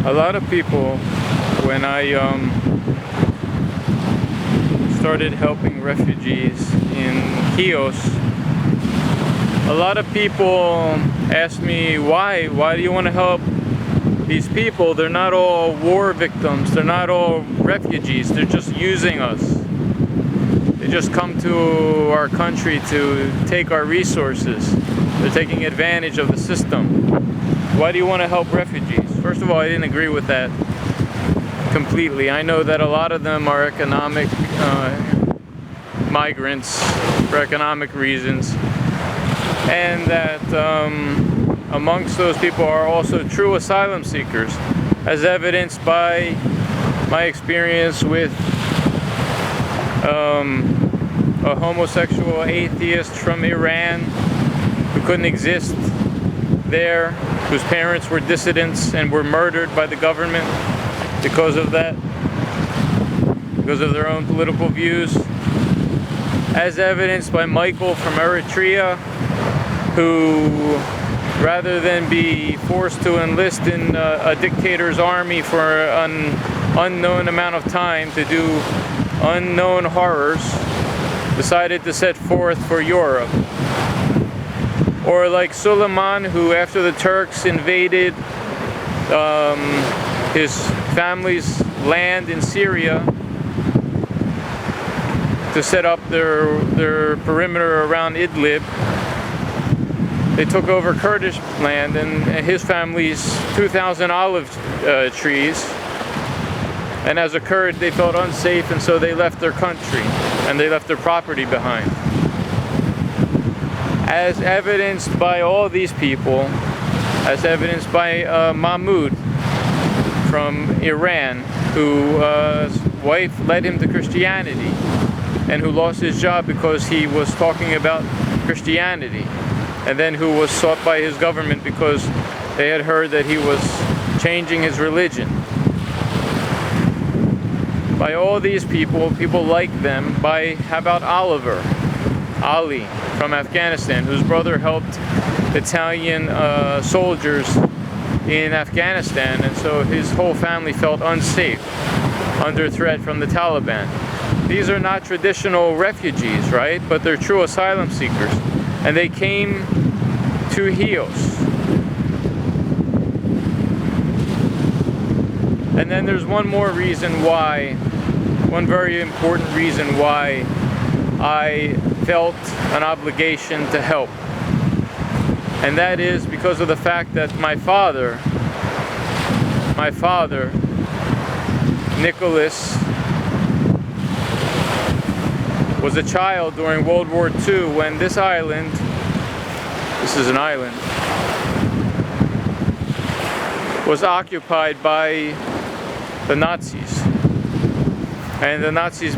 A lot of people, when I started helping refugees in Chios, a lot of people asked me, why do you want to help these people? They're not all war victims, they're not all refugees, they're just using us. They just come to our country to take our resources. They're taking advantage of the system. Why do you want to help refugees? First of all, I didn't agree with that completely. I know that a lot of them are economic migrants for economic reasons, and that amongst those people are also true asylum seekers, as evidenced by my experience with a homosexual atheist from Iran who couldn't exist there, whose parents were dissidents and were murdered by the government because of that, because of their own political views, as evidenced by Michael from Eritrea, who, rather than be forced to enlist in a dictator's army for an unknown amount of time to do unknown horrors, decided to set forth for Europe. Or like Suleiman, who after the Turks invaded his family's land in Syria to set up their perimeter around Idlib, they took over Kurdish land and his family's 2,000 olive trees. And as a Kurd, they felt unsafe, and so they left their country and they left their property behind. As evidenced by all these people, as evidenced by Mahmoud from Iran, whose wife led him to Christianity and who lost his job because he was talking about Christianity, and then who was sought by his government because they had heard that he was changing his religion. By all these people like them, by, how about Ali from Afghanistan, whose brother helped Italian soldiers in Afghanistan, and so his whole family felt unsafe, under threat from the Taliban. These are not traditional refugees, right? But they're true asylum seekers, and they came to Chios. And then there's one more reason why, one very important reason why I felt an obligation to help. And that is because of the fact that my father, Nicholas, was a child during World War II when this island, this is an island, was occupied by the Nazis. And the Nazis,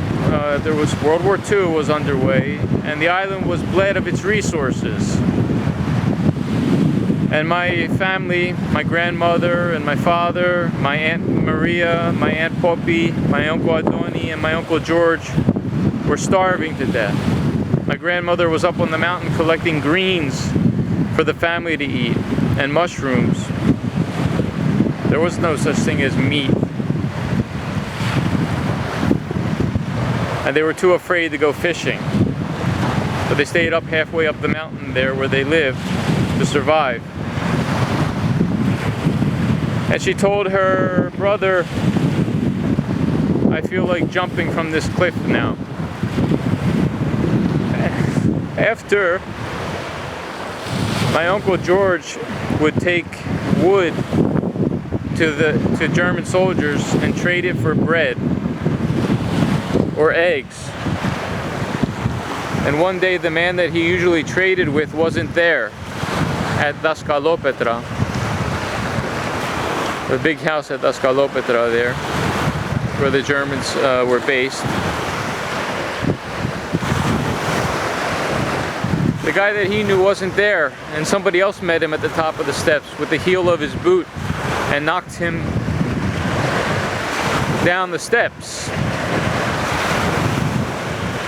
there was World War II was underway, and the island was bled of its resources. And my family, my grandmother and my father, my Aunt Maria, my Aunt Poppy, my Uncle Adoni, and my Uncle George were starving to death. My grandmother was up on the mountain collecting greens for the family to eat, and mushrooms. There was no such thing as meat. And they were too afraid to go fishing. But they stayed up halfway up the mountain there where they lived to survive. And she told her brother, I feel like jumping from this cliff now. After, my Uncle George would take wood to German soldiers and trade it for bread or eggs. And one day the man that he usually traded with wasn't there at Daskalopetra, the big house at Daskalopetra there, where the Germans were based. The guy that he knew wasn't there, and somebody else met him at the top of the steps with the heel of his boot and knocked him down the steps.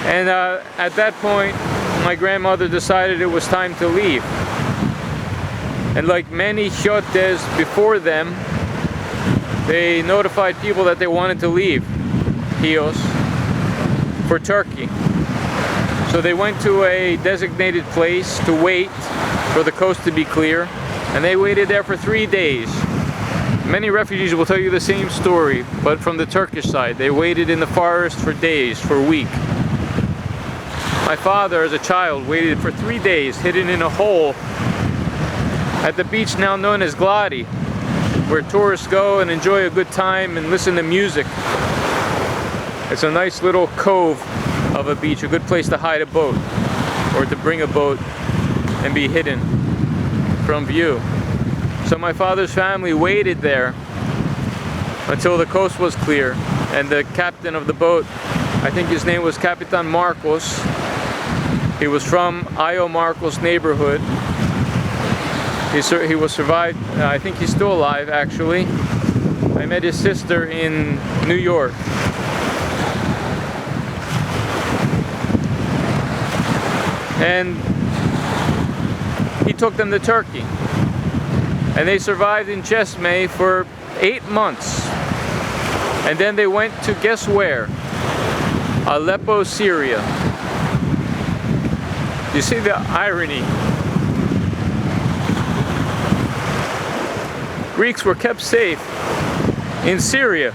And at that point, my grandmother decided it was time to leave. And like many chotes before them, they notified people that they wanted to leave Chios for Turkey. So they went to a designated place to wait for the coast to be clear, and they waited there for 3 days. Many refugees will tell you the same story, but from the Turkish side. They waited in the forest for days, for a week. My father, as a child, waited for 3 days, hidden in a hole at the beach now known as Gladi, where tourists go and enjoy a good time and listen to music. It's a nice little cove of a beach, a good place to hide a boat, or to bring a boat and be hidden from view. So my father's family waited there until the coast was clear, and the captain of the boat, I think his name was Capitan Marcos, he was from Io Marcos neighborhood. He was survived, I think he's still alive actually. I met his sister in New York. And he took them to Turkey. And they survived in Cesme for 8 months. And then they went to, guess where? Aleppo, Syria. You see the irony? Greeks were kept safe in Syria.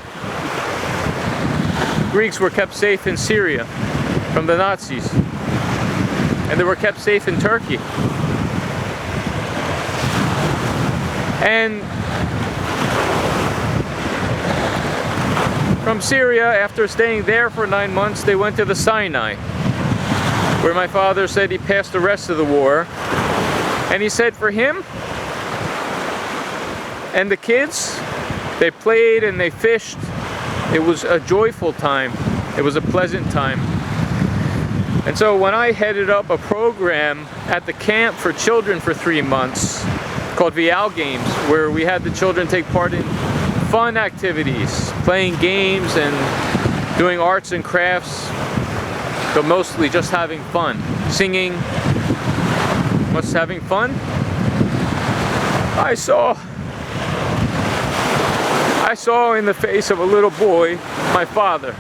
Greeks were kept safe in Syria from the Nazis. And they were kept safe in Turkey. And from Syria, after staying there for 9 months, they went to the Sinai, where my father said he passed the rest of the war. And he said for him and the kids, they played and they fished. It was a joyful time. It was a pleasant time. And so when I headed up a program at the camp for children for 3 months called WWII Games, where we had the children take part in fun activities, playing games and doing arts and crafts, but mostly just having fun, singing, just having fun, I saw in the face of a little boy my father.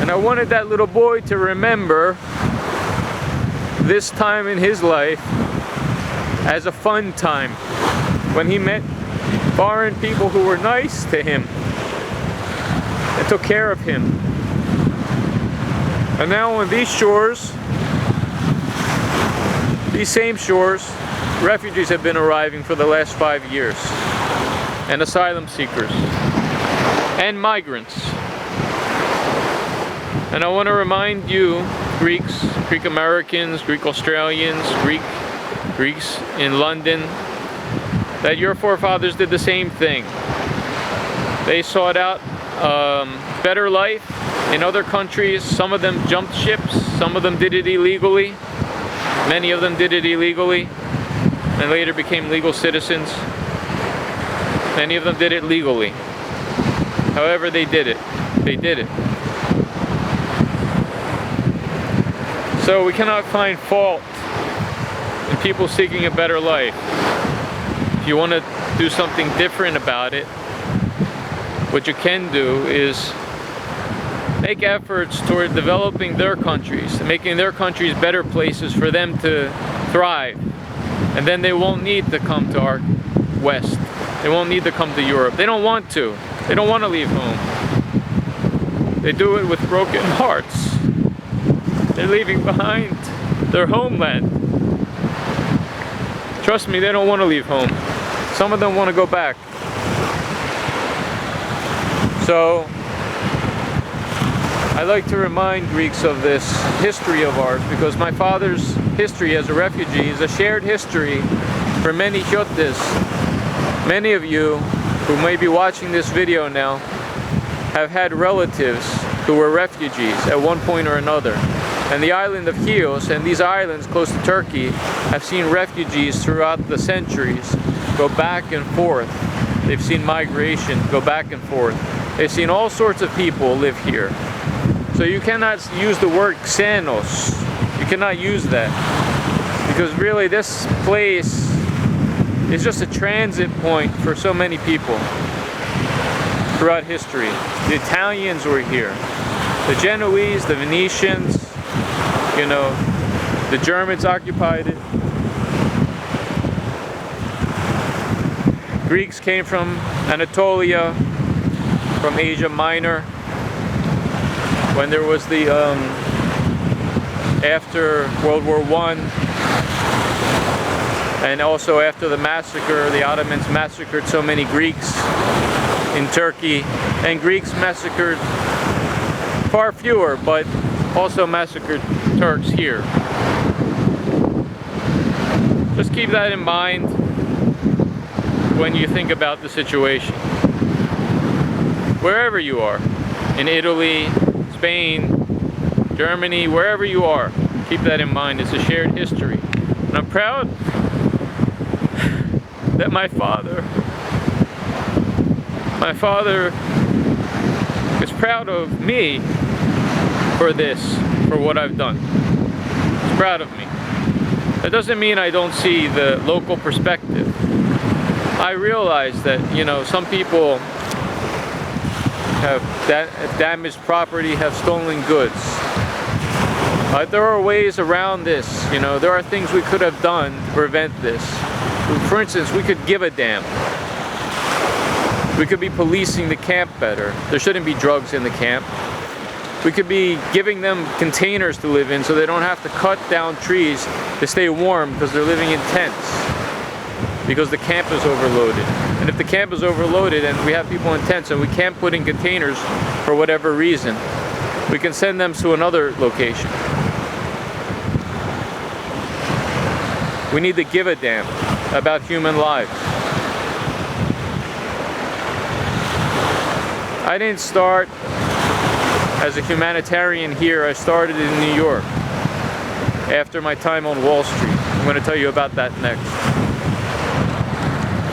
And I wanted that little boy to remember this time in his life as a fun time, when he met foreign people who were nice to him and took care of him. And now on these shores, these same shores, refugees have been arriving for the last 5 years, and asylum seekers, and migrants. And I want to remind you, Greeks, Greek Americans, Greek Australians, Greeks in London, that your forefathers did the same thing. They sought out better life in other countries. Some of them jumped ships, some of them did it illegally. Many of them did it illegally and later became legal citizens. Many of them did it legally. However, they did it. They did it. So we cannot find fault in people seeking a better life. If you want to do something different about it, what you can do is make efforts toward developing their countries, making their countries better places for them to thrive. And then they won't need to come to our West. They won't need to come to Europe. They don't want to. They don't want to leave home. They do it with broken hearts. They're leaving behind their homeland. Trust me, they don't want to leave home. Some of them want to go back. So, I like to remind Greeks of this history of ours, because my father's history as a refugee is a shared history for many Chiotes. Many of you who may be watching this video now have had relatives who were refugees at one point or another. And the island of Chios and these islands close to Turkey have seen refugees throughout the centuries go back and forth. They've seen migration go back and forth. They've seen all sorts of people live here. So you cannot use the word xenos. You cannot use that. Because really this place is just a transit point for so many people throughout history. The Italians were here, the Genoese, the Venetians, you know, the Germans occupied it. Greeks came from Anatolia, from Asia Minor, when there was the, after World War I, and also after the massacre, the Ottomans massacred so many Greeks in Turkey, and Greeks massacred far fewer, but also massacred Turks here. Just keep that in mind when you think about the situation. Wherever you are, in Italy, Spain, Germany, wherever you are, keep that in mind. It's a shared history. And I'm proud that my father is proud of me for this, for what I've done. He's proud of me. That doesn't mean I don't see the local perspective. I realize that, you know, some people have damaged property, have stolen goods. There are ways around this, you know, there are things we could have done to prevent this. For instance, we could give a damn. We could be policing the camp better. There shouldn't be drugs in the camp. We could be giving them containers to live in so they don't have to cut down trees to stay warm because they're living in tents. Because the camp is overloaded. And if the camp is overloaded and we have people in tents and we can't put in containers for whatever reason, we can send them to another location. We need to give a damn about human lives. I didn't start as a humanitarian here. I started in New York after my time on Wall Street. I'm going to tell you about that next.